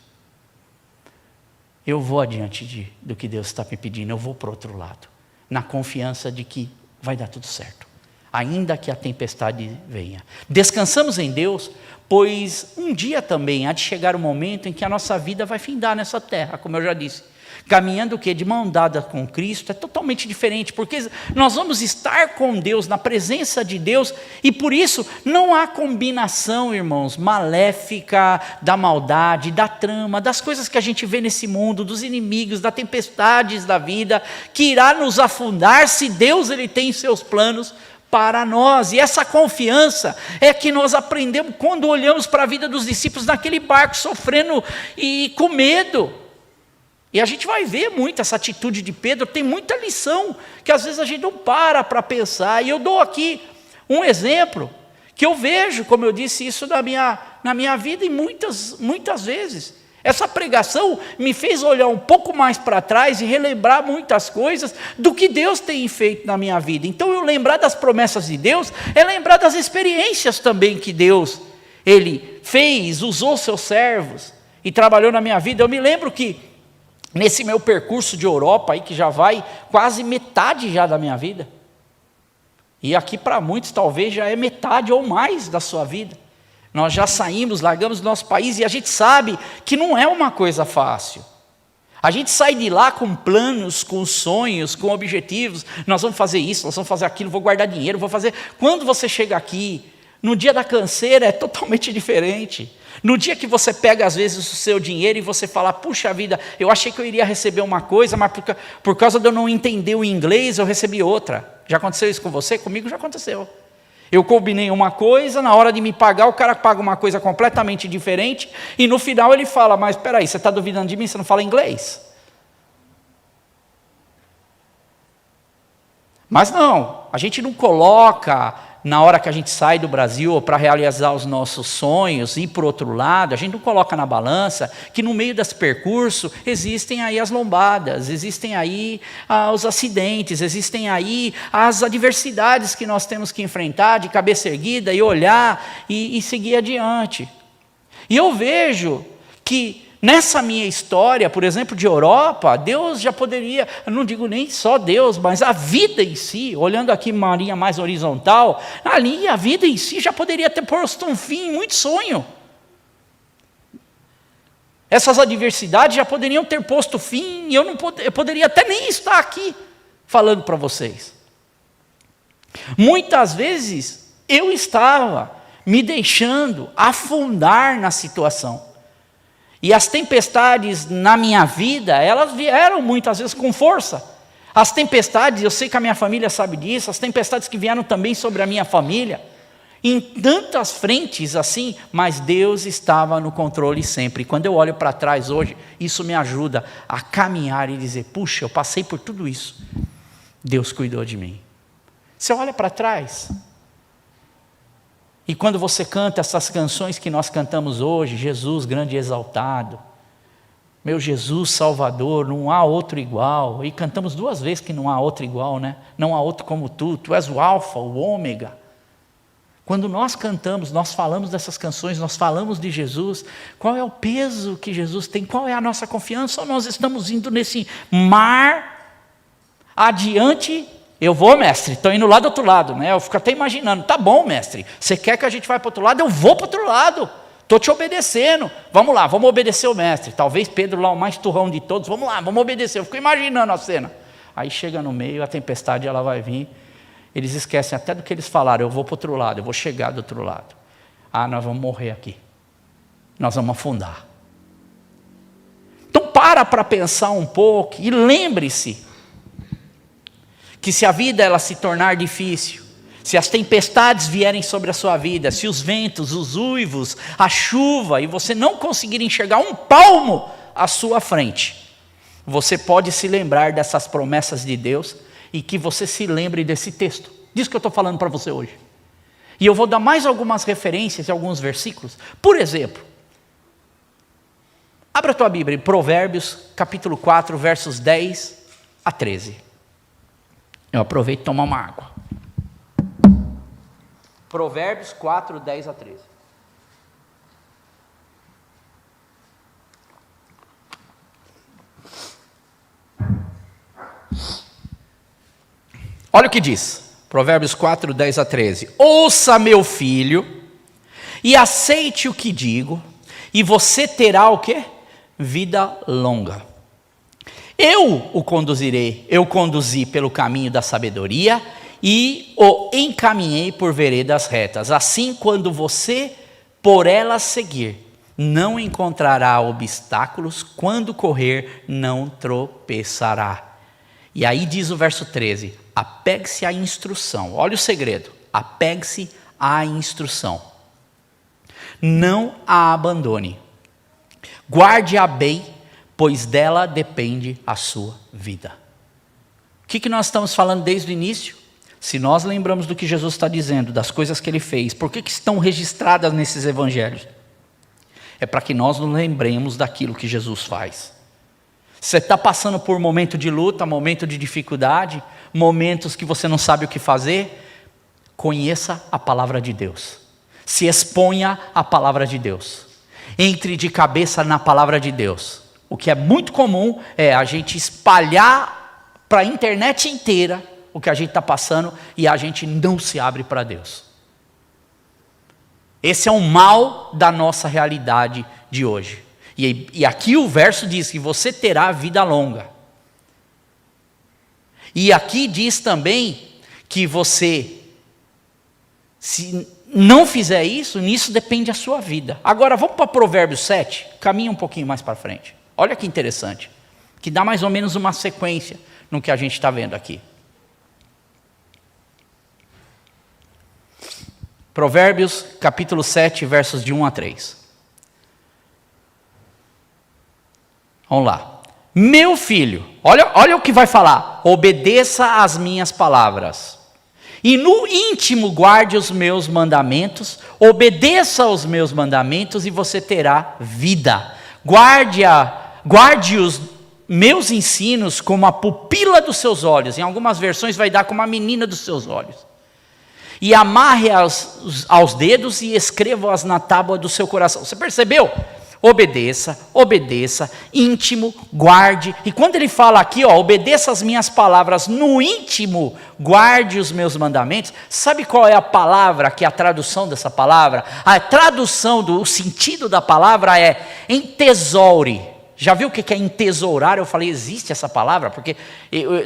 eu vou adiante do que Deus está me pedindo, eu vou para o outro lado, na confiança de que vai dar tudo certo, ainda que a tempestade venha. Descansamos em Deus, pois um dia também há de chegar o momento em que a nossa vida vai findar nessa terra, como eu já disse. Caminhando o quê? De mão dada com Cristo, é totalmente diferente, porque nós vamos estar com Deus, na presença de Deus, e por isso não há combinação, irmãos, maléfica da maldade, da trama, das coisas que a gente vê nesse mundo, dos inimigos, das tempestades da vida, que irá nos afundar se Deus ele tem seus planos para nós. E essa confiança é que nós aprendemos quando olhamos para a vida dos discípulos naquele barco, sofrendo e com medo. E a gente vai ver muito essa atitude de Pedro, tem muita lição, que às vezes a gente não para pensar. E eu dou aqui um exemplo, que eu vejo, como eu disse, isso na minha vida, e muitas vezes. Essa pregação me fez olhar um pouco mais para trás e relembrar muitas coisas do que Deus tem feito na minha vida. Então, eu lembrar das promessas de Deus, é lembrar das experiências também que Deus, Ele fez, usou seus servos e trabalhou na minha vida. Eu me lembro que, nesse meu percurso de Europa, aí, que já vai quase metade já da minha vida, e aqui para muitos talvez já é metade ou mais da sua vida, nós já saímos, largamos o nosso país, e a gente sabe que não é uma coisa fácil. A gente sai de lá com planos, com sonhos, com objetivos, nós vamos fazer isso, nós vamos fazer aquilo, vou guardar dinheiro, vou fazer... Quando você chega aqui, no dia da canseira é totalmente diferente. No dia que você pega às vezes o seu dinheiro e você fala, puxa vida, eu achei que eu iria receber uma coisa, mas por causa de eu não entender o inglês, eu recebi outra. Já aconteceu isso com você? Comigo já aconteceu. Eu combinei uma coisa, na hora de me pagar, o cara paga uma coisa completamente diferente, e no final ele fala, mas espera aí, você está duvidando de mim, você não fala inglês? Mas não, a gente não coloca, na hora que a gente sai do Brasil para realizar os nossos sonhos, ir para o outro lado, a gente não coloca na balança que no meio desse percurso existem aí as lombadas, existem aí os acidentes, existem aí as adversidades que nós temos que enfrentar de cabeça erguida e olhar e seguir adiante. E eu vejo que nessa minha história, por exemplo, de Europa, Deus já poderia, eu não digo nem só Deus, mas a vida em si, olhando aqui uma linha mais horizontal, ali a vida em si já poderia ter posto um fim em muito sonho. Essas adversidades já poderiam ter posto fim, e eu poderia até nem estar aqui falando para vocês. Muitas vezes eu estava me deixando afundar na situação. E as tempestades na minha vida, elas vieram muitas vezes com força. As tempestades, eu sei que a minha família sabe disso, as tempestades que vieram também sobre a minha família, em tantas frentes assim, mas Deus estava no controle sempre. E quando eu olho para trás hoje, isso me ajuda a caminhar e dizer, puxa, eu passei por tudo isso, Deus cuidou de mim. Você olha para trás, e quando você canta essas canções que nós cantamos hoje, Jesus grande e exaltado, meu Jesus Salvador, não há outro igual, e cantamos 2 vezes que não há outro igual, né? Não há outro como tu és o alfa, o ômega. Quando nós cantamos, nós falamos dessas canções, nós falamos de Jesus, qual é o peso que Jesus tem, qual é a nossa confiança, ou nós estamos indo nesse mar adiante. Eu vou, mestre, estou indo lá do outro lado, né? Eu fico até imaginando, tá bom, mestre, você quer que a gente vá para o outro lado? Eu vou para o outro lado, estou te obedecendo, vamos lá, vamos obedecer o mestre. Talvez Pedro lá, o mais turrão de todos, vamos lá, vamos obedecer. Eu fico imaginando a cena. Aí chega no meio, a tempestade ela vai vir, eles esquecem até do que eles falaram, eu vou para o outro lado, eu vou chegar do outro lado. Ah, nós vamos morrer aqui, nós vamos afundar. Então para pensar um pouco e lembre-se, que se a vida ela se tornar difícil, se as tempestades vierem sobre a sua vida, se os ventos, os uivos, a chuva, e você não conseguir enxergar um palmo à sua frente, você pode se lembrar dessas promessas de Deus e que você se lembre desse texto. Disso que eu estou falando para você hoje. E eu vou dar mais algumas referências e alguns versículos. Por exemplo, abra a tua Bíblia em Provérbios, capítulo 4, versos 10 a 13. Eu aproveito e tomar uma água. Provérbios 4, 10 a 13. Olha o que diz, Provérbios 4, 10 a 13. Ouça, meu filho, e aceite o que digo, e você terá o quê? Vida longa. Eu o conduzirei, eu conduzi pelo caminho da sabedoria, e o encaminhei por veredas retas. Assim, quando você por elas seguir, não encontrará obstáculos, quando correr, não tropeçará. E aí diz o verso 13, apegue-se à instrução. Olha o segredo, apegue-se à instrução. Não a abandone. Guarde-a bem, pois dela depende a sua vida. O que nós estamos falando desde o início? Se nós lembramos do que Jesus está dizendo, das coisas que Ele fez, por que estão registradas nesses evangelhos? É para que nós nos lembremos daquilo que Jesus faz. Você está passando por momento de luta, momento de dificuldade, momentos que você não sabe o que fazer, conheça a palavra de Deus. Se exponha à palavra de Deus. Entre de cabeça na palavra de Deus. O que é muito comum é a gente espalhar para a internet inteira o que a gente está passando e a gente não se abre para Deus. Esse é o mal da nossa realidade de hoje. E aqui o verso diz que você terá vida longa. E aqui diz também que você, se não fizer isso, nisso depende a sua vida. Agora vamos para Provérbios 7, caminha um pouquinho mais para frente. Olha que interessante, que dá mais ou menos uma sequência no que a gente está vendo aqui. Provérbios capítulo 7, versos de 1 a 3. Vamos lá. Meu filho, olha o que vai falar. Obedeça às minhas palavras. E no íntimo guarde os meus mandamentos. Obedeça aos meus mandamentos e você terá vida. Guarde os meus ensinos como a pupila dos seus olhos. Em algumas versões vai dar como a menina dos seus olhos. E amarre aos dedos e escreva-as na tábua do seu coração. Você percebeu? Obedeça, íntimo, guarde. E quando ele fala aqui, obedeça as minhas palavras, no íntimo, guarde os meus mandamentos. Sabe qual é a palavra, que é a tradução dessa palavra? A tradução do sentido da palavra é entesoure. Já viu o que é entesourar? Eu falei, existe essa palavra? Porque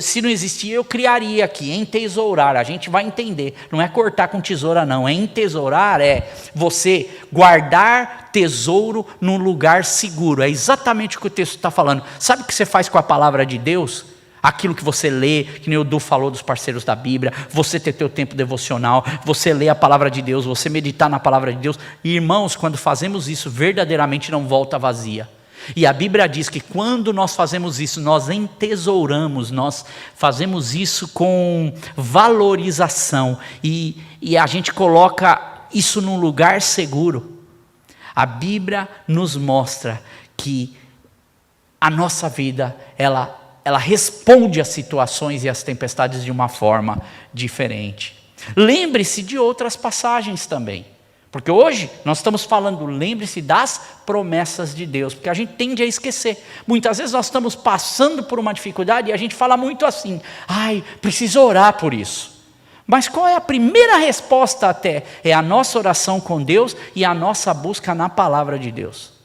se não existia, eu criaria aqui, entesourar. A gente vai entender. Não é cortar com tesoura, não. Entesourar é você guardar tesouro num lugar seguro. É exatamente o que o texto está falando. Sabe o que você faz com a palavra de Deus? Aquilo que você lê, que nem o Du falou dos parceiros da Bíblia, você ter teu tempo devocional, você ler a palavra de Deus, você meditar na palavra de Deus. E irmãos, quando fazemos isso, verdadeiramente não volta vazia. E a Bíblia diz que quando nós fazemos isso, nós entesouramos, nós fazemos isso com valorização e a gente coloca isso num lugar seguro. A Bíblia nos mostra que a nossa vida, ela responde às situações e às tempestades de uma forma diferente. Lembre-se de outras passagens também. Porque hoje nós estamos falando, lembre-se das promessas de Deus, porque a gente tende a esquecer. Muitas vezes nós estamos passando por uma dificuldade e a gente fala muito assim, preciso orar por isso. Mas qual é a primeira resposta até? É a nossa oração com Deus e a nossa busca na palavra de Deus.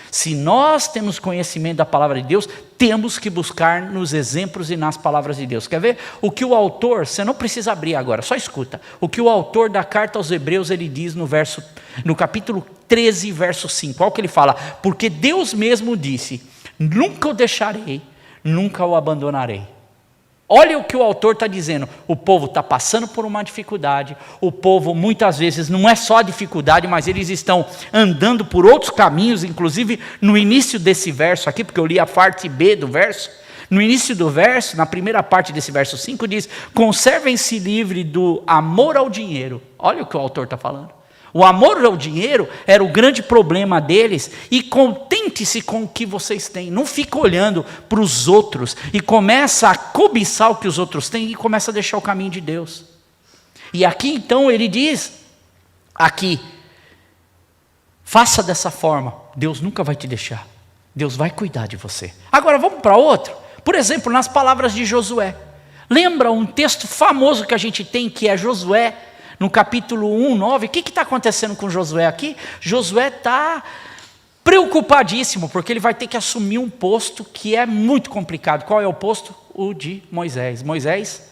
Se nós temos conhecimento da palavra de Deus, temos que buscar nos exemplos e nas palavras de Deus. Quer ver? O que o autor, você não precisa abrir agora, só escuta. O que o autor da carta aos Hebreus, ele diz no capítulo 13, verso 5. Olha o que ele fala. Porque Deus mesmo disse, nunca o deixarei, nunca o abandonarei. Olha o que o autor está dizendo. O povo está passando por uma dificuldade. O povo muitas vezes não é só a dificuldade, mas eles estão andando por outros caminhos. Inclusive no início desse verso aqui, porque eu li a parte B do verso, No início do verso, na primeira parte desse verso 5, diz: conservem-se livre do amor ao dinheiro. Olha o que o autor está falando. O amor ao dinheiro era o grande problema deles, e contente-se com o que vocês têm. Não fica olhando para os outros e começa a cobiçar o que os outros têm e começa a deixar o caminho de Deus. E aqui então ele diz, aqui, faça dessa forma, Deus nunca vai te deixar. Deus vai cuidar de você. Agora vamos para outro. Por exemplo, nas palavras de Josué. Lembra um texto famoso que a gente tem, que é Josué, no capítulo 1, 9. O que está acontecendo com Josué aqui? Josué está preocupadíssimo, porque ele vai ter que assumir um posto que é muito complicado. Qual é o posto? O de Moisés. Moisés,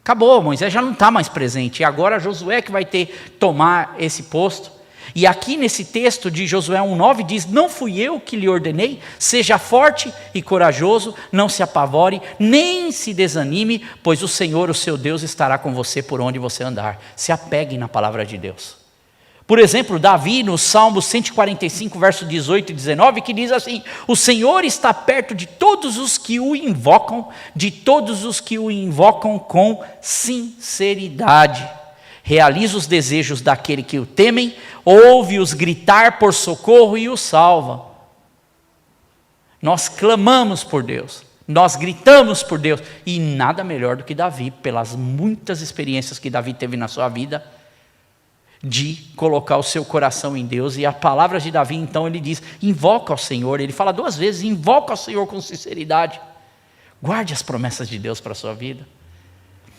acabou, Moisés já não está mais presente. E agora Josué que vai ter que tomar esse posto. E aqui nesse texto de Josué 1,9 diz: não fui eu que lhe ordenei, seja forte e corajoso, não se apavore, nem se desanime, pois o Senhor, o seu Deus, estará com você por onde você andar. Se apegue na palavra de Deus. Por exemplo, Davi no Salmo 145, verso 18 e 19, que diz assim: o Senhor está perto de todos os que o invocam, de todos os que o invocam com sinceridade. Realiza os desejos daquele que o temem, ouve-os gritar por socorro e os salva. Nós clamamos por Deus, nós gritamos por Deus, e nada melhor do que Davi, pelas muitas experiências que Davi teve na sua vida, de colocar o seu coração em Deus. E a palavra de Davi, então, ele diz: invoca ao Senhor. Ele fala 2 vezes: invoca ao Senhor com sinceridade. Guarde as promessas de Deus para a sua vida.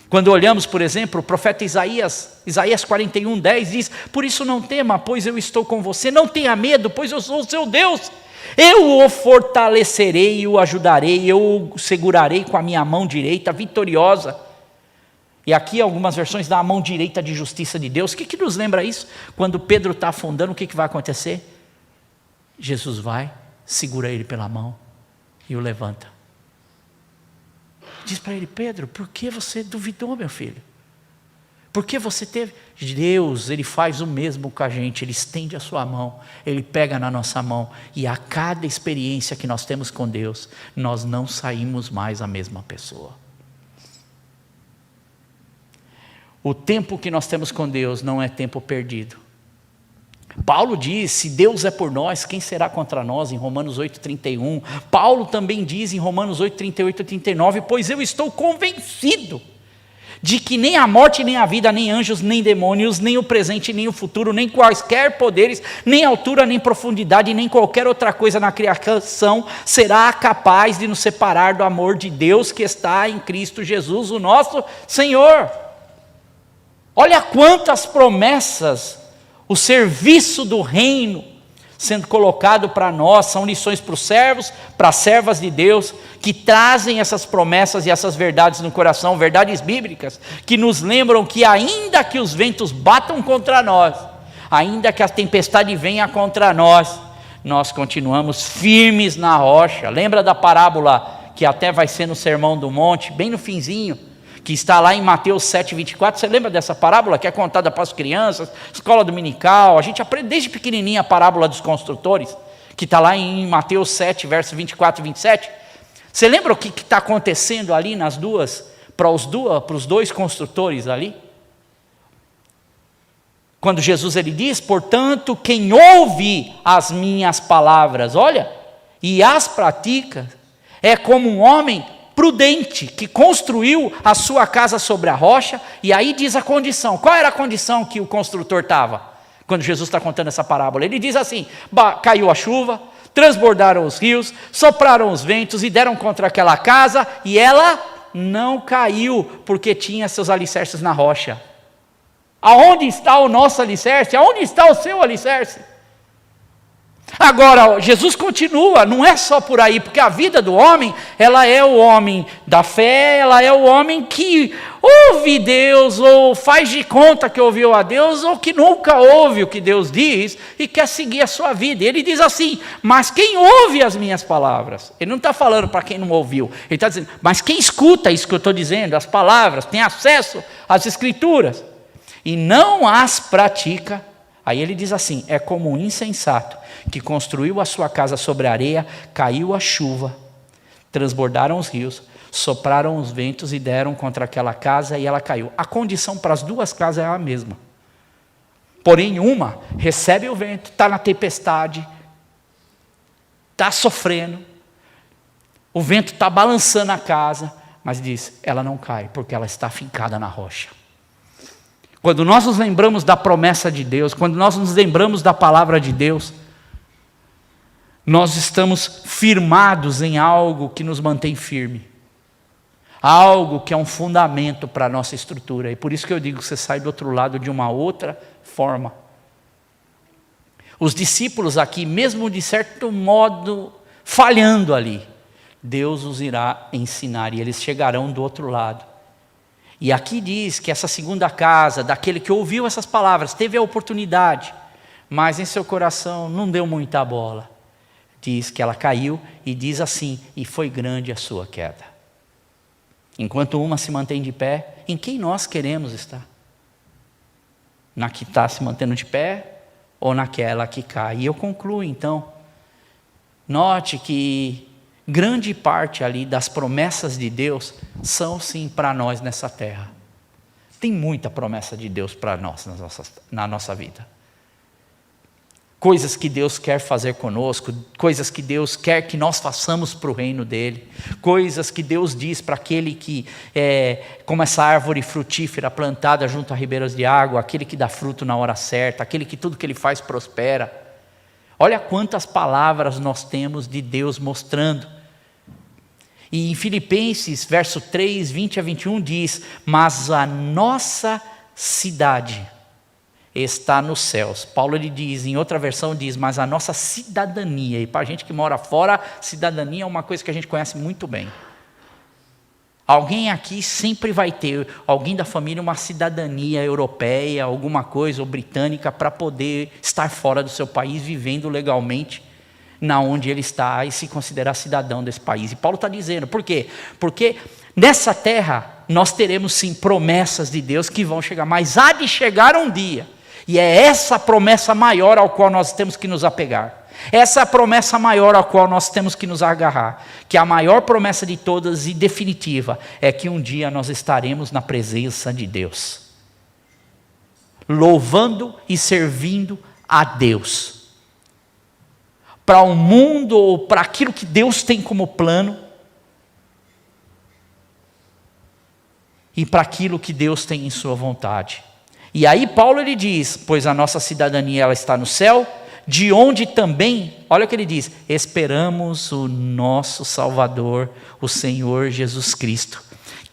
Quando olhamos, por exemplo, o profeta Isaías 41:10 diz: por isso não tema, pois eu estou com você, não tenha medo, pois eu sou o seu Deus, eu o fortalecerei e o ajudarei, eu o segurarei com a minha mão direita vitoriosa. E aqui algumas versões da mão direita de justiça de Deus. O que nos lembra isso? Quando Pedro está afundando, o que vai acontecer? Jesus vai, segura ele pela mão e o levanta. Diz para ele: Pedro, por que você duvidou, meu filho? Por que você teve? Deus, Ele faz o mesmo com a gente. Ele estende a sua mão, Ele pega na nossa mão, e a cada experiência que nós temos com Deus, nós não saímos mais a mesma pessoa. O tempo que nós temos com Deus não é tempo perdido. Paulo diz: se Deus é por nós, quem será contra nós? Em Romanos 8:31. Paulo também diz em Romanos 8:38 e 39: pois eu estou convencido de que nem a morte, nem a vida, nem anjos, nem demônios, nem o presente, nem o futuro, nem quaisquer poderes, nem altura, nem profundidade, nem qualquer outra coisa na criação será capaz de nos separar do amor de Deus que está em Cristo Jesus, o nosso Senhor. Olha quantas promessas, o serviço do reino sendo colocado para nós, são lições para os servos, para as servas de Deus, que trazem essas promessas e essas verdades no coração, verdades bíblicas, que nos lembram que ainda que os ventos batam contra nós, ainda que a tempestade venha contra nós, nós continuamos firmes na rocha. Lembra da parábola que até vai ser no Sermão do Monte, bem no finzinho, que está lá em Mateus 7:24, você lembra dessa parábola que é contada para as crianças, escola dominical, a gente aprende desde pequenininha a parábola dos construtores, que está lá em Mateus 7, versos 24 e 27, você lembra o que está acontecendo ali para os dois construtores ali? Quando Jesus ele diz: portanto, quem ouve as minhas palavras, olha, e as pratica, é como um homem prudente, que construiu a sua casa sobre a rocha. E aí diz a condição. Qual era a condição que o construtor estava? Quando Jesus está contando essa parábola, ele diz assim: caiu a chuva, transbordaram os rios, sopraram os ventos e deram contra aquela casa, e ela não caiu, porque tinha seus alicerces na rocha. Aonde está o nosso alicerce? Aonde está o seu alicerce? Agora, Jesus continua, não é só por aí, porque a vida do homem, ela é o homem da fé, ela é o homem que ouve Deus, ou faz de conta que ouviu a Deus, ou que nunca ouve o que Deus diz, e quer seguir a sua vida. Ele diz assim: mas quem ouve as minhas palavras? Ele não está falando para quem não ouviu, ele está dizendo, mas quem escuta isso que eu estou dizendo, as palavras, tem acesso às Escrituras, e não as pratica. Aí ele diz assim: é como um insensato, que construiu a sua casa sobre a areia, caiu a chuva, transbordaram os rios, sopraram os ventos e deram contra aquela casa e ela caiu. A condição para as duas casas é a mesma. Porém, uma recebe o vento, está na tempestade, está sofrendo, o vento está balançando a casa, mas diz, ela não cai, porque ela está fincada na rocha. Quando nós nos lembramos da promessa de Deus, quando nós nos lembramos da palavra de Deus, nós estamos firmados em algo que nos mantém firme. Algo que é um fundamento para a nossa estrutura. E por isso que eu digo, você sai do outro lado de uma outra forma. Os discípulos aqui, mesmo de certo modo falhando ali, Deus os irá ensinar e eles chegarão do outro lado. E aqui diz que essa segunda casa, daquele que ouviu essas palavras, teve a oportunidade, mas em seu coração não deu muita bola. Diz que ela caiu e diz assim, e foi grande a sua queda. Enquanto uma se mantém de pé, em quem nós queremos estar? Na que está se mantendo de pé ou naquela que cai? E eu concluo então, note que grande parte ali das promessas de Deus são sim para nós nessa terra. Tem muita promessa de Deus para nós na nossa vida. Coisas que Deus quer fazer conosco, coisas que Deus quer que nós façamos para o reino dEle, coisas que Deus diz para aquele que como essa árvore frutífera plantada junto a ribeiras de água, aquele que dá fruto na hora certa, aquele que tudo que ele faz prospera. Olha quantas palavras nós temos de Deus mostrando. E em Filipenses, verso 3, 20 a 21 diz, mas a nossa cidade está nos céus. Paulo ele diz, em outra versão diz, mas a nossa cidadania, e para a gente que mora fora, cidadania é uma coisa que a gente conhece muito bem. Alguém aqui sempre vai ter, alguém da família, uma cidadania europeia, alguma coisa, ou britânica, para poder estar fora do seu país, vivendo legalmente, na onde ele está, e se considerar cidadão desse país. E Paulo está dizendo, por quê? Porque nessa terra, nós teremos sim promessas de Deus que vão chegar, mas há de chegar um dia, e é essa promessa maior ao qual nós temos que nos apegar. Essa é a promessa maior ao qual nós temos que nos agarrar, que a maior promessa de todas e definitiva é que um dia nós estaremos na presença de Deus, louvando e servindo a Deus, para o mundo ou para aquilo que Deus tem como plano e para aquilo que Deus tem em sua vontade. E aí Paulo ele diz, pois a nossa cidadania ela está no céu, de onde também, olha o que ele diz, esperamos o nosso Salvador, o Senhor Jesus Cristo,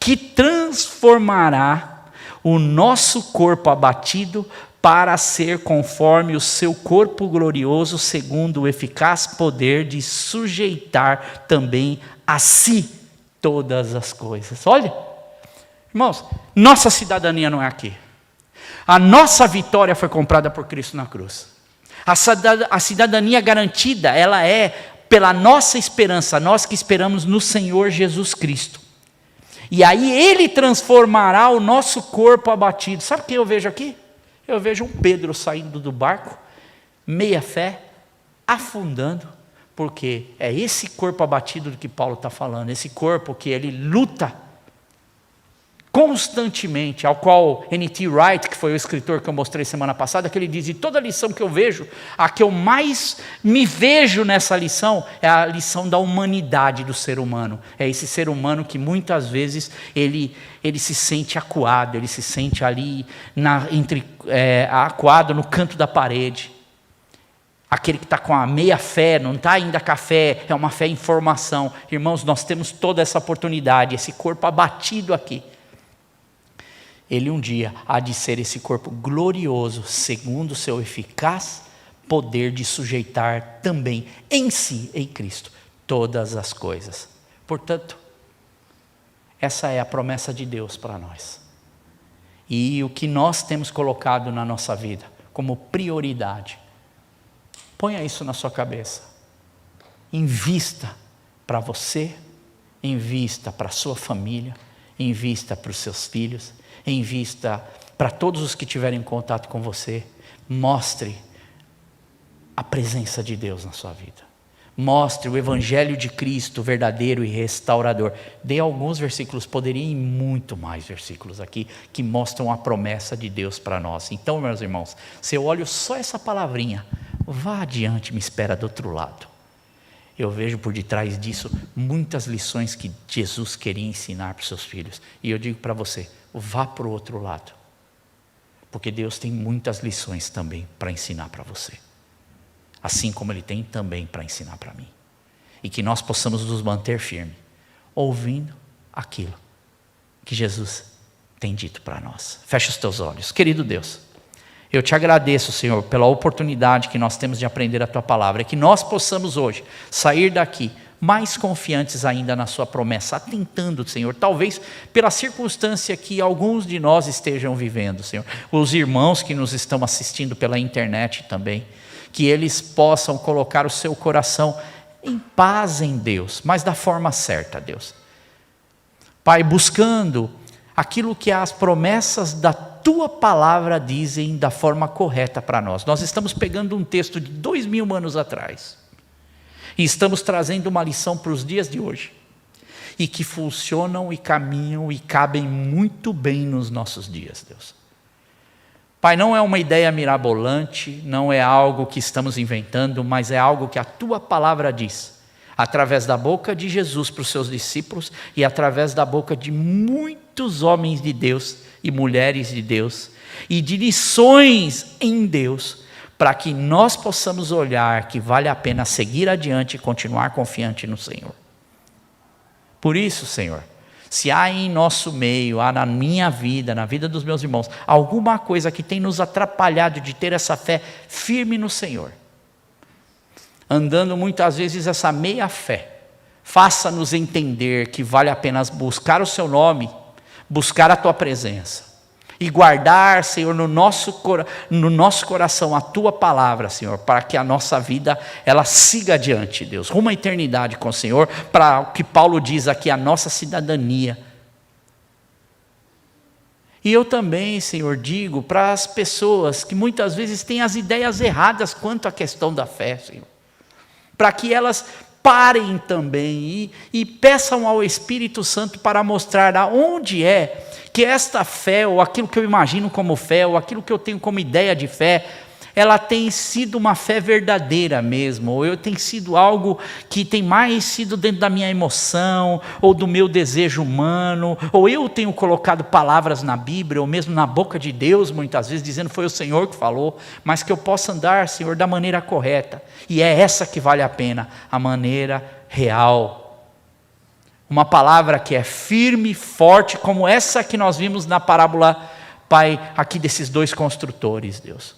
que transformará o nosso corpo abatido para ser conforme o seu corpo glorioso, segundo o eficaz poder de sujeitar também a si todas as coisas. Olha, irmãos, nossa cidadania não é aqui. A nossa vitória foi comprada por Cristo na cruz. A cidadania garantida, ela é pela nossa esperança, nós que esperamos no Senhor Jesus Cristo. E aí Ele transformará o nosso corpo abatido. Sabe o que eu vejo aqui? Eu vejo um Pedro saindo do barco, meia fé, afundando, porque é esse corpo abatido do que Paulo está falando, esse corpo que ele luta constantemente, ao qual N.T. Wright, que foi o escritor que eu mostrei semana passada, que ele diz, e toda lição que eu vejo, a que eu mais me vejo nessa lição, é a lição da humanidade do ser humano. É esse ser humano que muitas vezes ele se sente acuado, ele se sente ali acuado no canto da parede. Aquele que está com a meia fé, não está ainda com a fé, é uma fé em formação. Irmãos, nós temos toda essa oportunidade, esse corpo abatido aqui. Ele um dia há de ser esse corpo glorioso, segundo o seu eficaz poder de sujeitar também em si, em Cristo, todas as coisas. Portanto, essa é a promessa de Deus para nós. E o que nós temos colocado na nossa vida como prioridade, ponha isso na sua cabeça. Invista para você, invista para a sua família, invista para os seus filhos, invista para todos os que tiverem contato com você. Mostre a presença de Deus na sua vida. Mostre o evangelho de Cristo verdadeiro e restaurador. Dei alguns versículos, poderia ir muito mais versículos aqui, que mostram a promessa de Deus para nós. Então, meus irmãos, se eu olho só essa palavrinha, vá adiante, me espera do outro lado. Eu vejo por detrás disso muitas lições que Jesus queria ensinar para os seus filhos. E eu digo para você, vá para o outro lado. Porque Deus tem muitas lições também para ensinar para você. Assim como Ele tem também para ensinar para mim. E que nós possamos nos manter firmes, ouvindo aquilo que Jesus tem dito para nós. Feche os teus olhos. Querido Deus, eu te agradeço, Senhor, pela oportunidade que nós temos de aprender a Tua Palavra. Que nós possamos hoje sair daqui mais confiantes ainda na Sua promessa, atentando, Senhor, talvez pela circunstância que alguns de nós estejam vivendo, Senhor. Os irmãos que nos estão assistindo pela internet também, que eles possam colocar o seu coração em paz em Deus, mas da forma certa, Deus. Pai, buscando aquilo que as promessas da Tua Palavra dizem da forma correta para nós. Nós estamos pegando um texto de 2000 anos atrás e estamos trazendo uma lição para os dias de hoje, e que funcionam e caminham e cabem muito bem nos nossos dias, Deus. Pai, não é uma ideia mirabolante, não é algo que estamos inventando, mas é algo que a Tua Palavra diz, através da boca de Jesus para os seus discípulos e através da boca de muitos homens de Deus e mulheres de Deus, e de lições em Deus, para que nós possamos olhar que vale a pena seguir adiante e continuar confiante no Senhor. Por isso, Senhor, se há em nosso meio, há na minha vida, na vida dos meus irmãos, alguma coisa que tem nos atrapalhado de ter essa fé firme no Senhor, andando muitas vezes essa meia fé, faça-nos entender que vale a pena buscar o Seu nome, buscar a Tua presença, e guardar, Senhor, no nosso coração a Tua Palavra, Senhor, para que a nossa vida, ela siga adiante, Deus, rumo à eternidade com o Senhor, para o que Paulo diz aqui, a nossa cidadania. E eu também, Senhor, digo para as pessoas que muitas vezes têm as ideias erradas quanto à questão da fé, Senhor, para que elas parem também e peçam ao Espírito Santo para mostrar aonde é que esta fé, ou aquilo que eu imagino como fé, ou aquilo que eu tenho como ideia de fé, ela tem sido uma fé verdadeira mesmo, ou eu tenho sido algo que tem mais sido dentro da minha emoção, ou do meu desejo humano, ou eu tenho colocado palavras na Bíblia, ou mesmo na boca de Deus, muitas vezes, dizendo foi o Senhor que falou, mas que eu possa andar, Senhor, da maneira correta, e é essa que vale a pena, a maneira real. Uma palavra que é firme e forte, como essa que nós vimos na parábola, Pai, aqui desses dois construtores, Deus.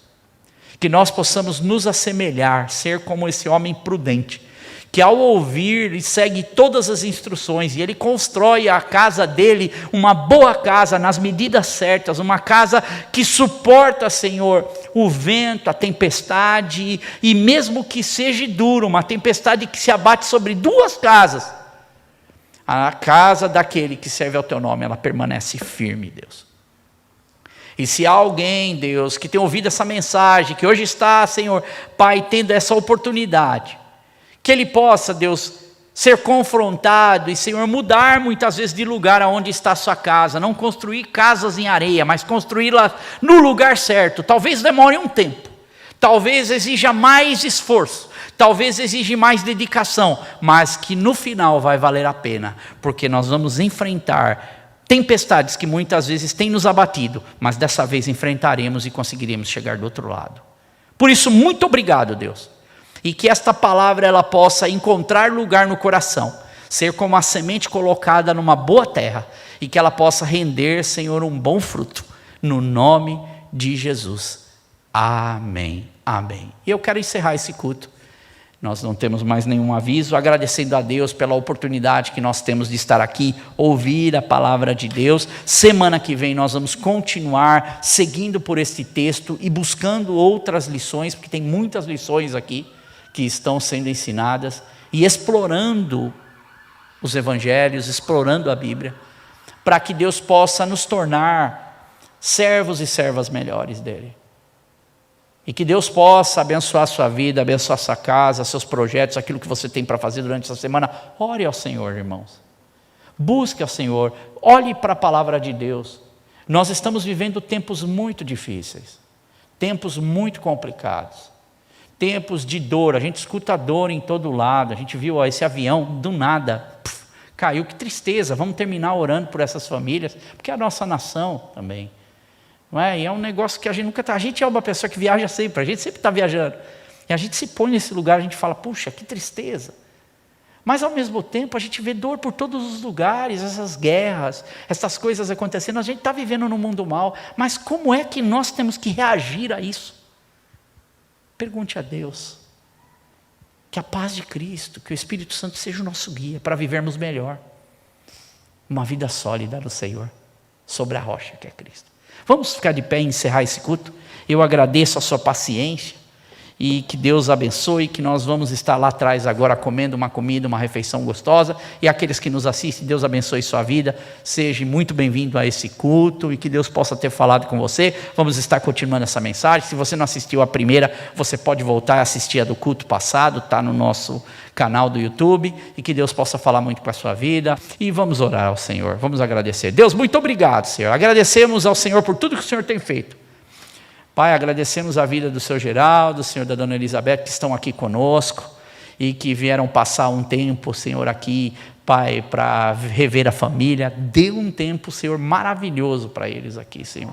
Que nós possamos nos assemelhar, ser como esse homem prudente, que ao ouvir, ele segue todas as instruções, e ele constrói a casa dele, uma boa casa, nas medidas certas, uma casa que suporta, Senhor, o vento, a tempestade, e mesmo que seja duro, uma tempestade que se abate sobre duas casas, a casa daquele que serve ao Teu nome, ela permanece firme, Deus. E se há alguém, Deus, que tem ouvido essa mensagem, que hoje está, Senhor, Pai, tendo essa oportunidade, que ele possa, Deus, ser confrontado e, Senhor, mudar muitas vezes de lugar aonde está a sua casa, não construir casas em areia, mas construí-las no lugar certo. Talvez demore um tempo, talvez exija mais esforço, talvez exija mais dedicação, mas que no final vai valer a pena, porque nós vamos enfrentar tempestades que muitas vezes têm nos abatido, mas dessa vez enfrentaremos e conseguiremos chegar do outro lado. Por isso, muito obrigado, Deus, e que esta palavra ela possa encontrar lugar no coração, ser como a semente colocada numa boa terra, e que ela possa render, Senhor, um bom fruto, no nome de Jesus. Amém, amém. E eu quero encerrar esse culto. Nós não temos mais nenhum aviso, agradecendo a Deus pela oportunidade que nós temos de estar aqui, ouvir a palavra de Deus. Semana que vem nós vamos continuar seguindo por este texto e buscando outras lições, porque tem muitas lições aqui que estão sendo ensinadas, e explorando os evangelhos, explorando a Bíblia, para que Deus possa nos tornar servos e servas melhores dele. E que Deus possa abençoar a sua vida, abençoar a sua casa, seus projetos, aquilo que você tem para fazer durante essa semana. Ore ao Senhor, irmãos. Busque ao Senhor. Olhe para a palavra de Deus. Nós estamos vivendo tempos muito difíceis. Tempos muito complicados. Tempos de dor. A gente escuta dor em todo lado. A gente viu esse avião, do nada, caiu. Que tristeza. Vamos terminar orando por essas famílias, porque é a nossa nação também. Não é? E é um negócio que a gente nunca está. A gente é uma pessoa que viaja sempre, a gente sempre está viajando. E a gente se põe nesse lugar, a gente fala, puxa, que tristeza. Mas ao mesmo tempo a gente vê dor por todos os lugares, essas guerras, essas coisas acontecendo. A gente está vivendo num mundo mau, mas como é que nós temos que reagir a isso? Pergunte a Deus. Que a paz de Cristo, que o Espírito Santo seja o nosso guia para vivermos melhor. Uma vida sólida no Senhor, sobre a rocha que é Cristo. Vamos ficar de pé e encerrar esse culto? Eu agradeço a sua paciência e que Deus abençoe, que nós vamos estar lá atrás agora comendo uma comida, uma refeição gostosa, e aqueles que nos assistem, Deus abençoe sua vida, seja muito bem-vindo a esse culto e que Deus possa ter falado com você. Vamos estar continuando essa mensagem. Se você não assistiu a primeira, você pode voltar a assistir a do culto passado, está no nosso canal do YouTube, e que Deus possa falar muito com a sua vida, e vamos orar ao Senhor, vamos agradecer. Deus, muito obrigado, Senhor, agradecemos ao Senhor por tudo que o Senhor tem feito. Pai, agradecemos a vida do seu Geraldo, do Senhor da Dona Elizabeth, que estão aqui conosco, e que vieram passar um tempo, Senhor, aqui, Pai, para rever a família. Dê um tempo, Senhor, maravilhoso para eles aqui, Senhor.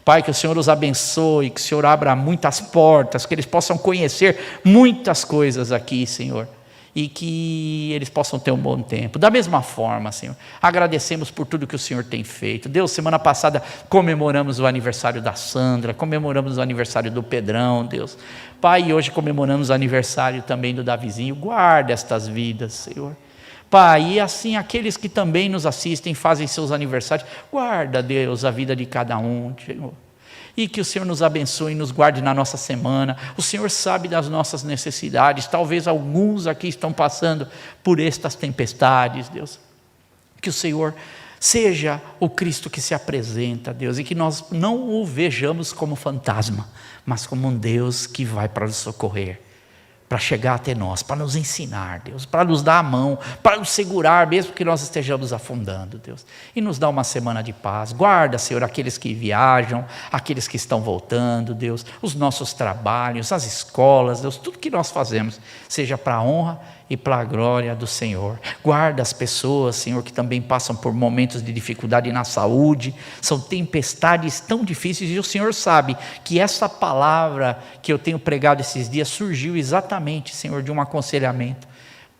Pai, que o Senhor os abençoe, que o Senhor abra muitas portas, que eles possam conhecer muitas coisas aqui, Senhor, e que eles possam ter um bom tempo. Da mesma forma, Senhor, agradecemos por tudo que o Senhor tem feito. Deus, semana passada comemoramos o aniversário da Sandra, comemoramos o aniversário do Pedrão, Deus. Pai, e hoje comemoramos o aniversário também do Davizinho. Guarda estas vidas, Senhor. Pai, e assim aqueles que também nos assistem, fazem seus aniversários, guarda, Deus, a vida de cada um, Senhor. E que o Senhor nos abençoe e nos guarde na nossa semana. O Senhor sabe das nossas necessidades. Talvez alguns aqui estão passando por estas tempestades, Deus. Que o Senhor seja o Cristo que se apresenta, Deus, e que nós não o vejamos como fantasma, mas como um Deus que vai para nos socorrer, para chegar até nós, para nos ensinar, Deus, para nos dar a mão, para nos segurar, mesmo que nós estejamos afundando, Deus. E nos dá uma semana de paz. Guarda, Senhor, aqueles que viajam, aqueles que estão voltando, Deus, os nossos trabalhos, as escolas, Deus, tudo que nós fazemos, seja para a honra e para a glória do Senhor. Guarda as pessoas, Senhor, que também passam por momentos de dificuldade na saúde, são tempestades tão difíceis, e o Senhor sabe que essa palavra que eu tenho pregado esses dias surgiu exatamente, Senhor, de um aconselhamento,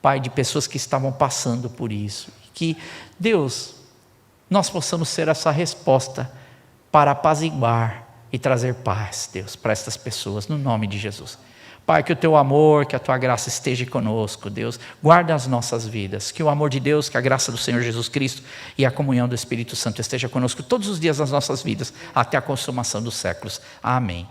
Pai, de pessoas que estavam passando por isso. Que, Deus, nós possamos ser essa resposta para apaziguar e trazer paz, Deus, para essas pessoas, no nome de Jesus. Pai, que o teu amor, que a tua graça esteja conosco, Deus. Guarda as nossas vidas. Que o amor de Deus, que a graça do Senhor Jesus Cristo e a comunhão do Espírito Santo esteja conosco todos os dias das nossas vidas, até a consumação dos séculos. Amém.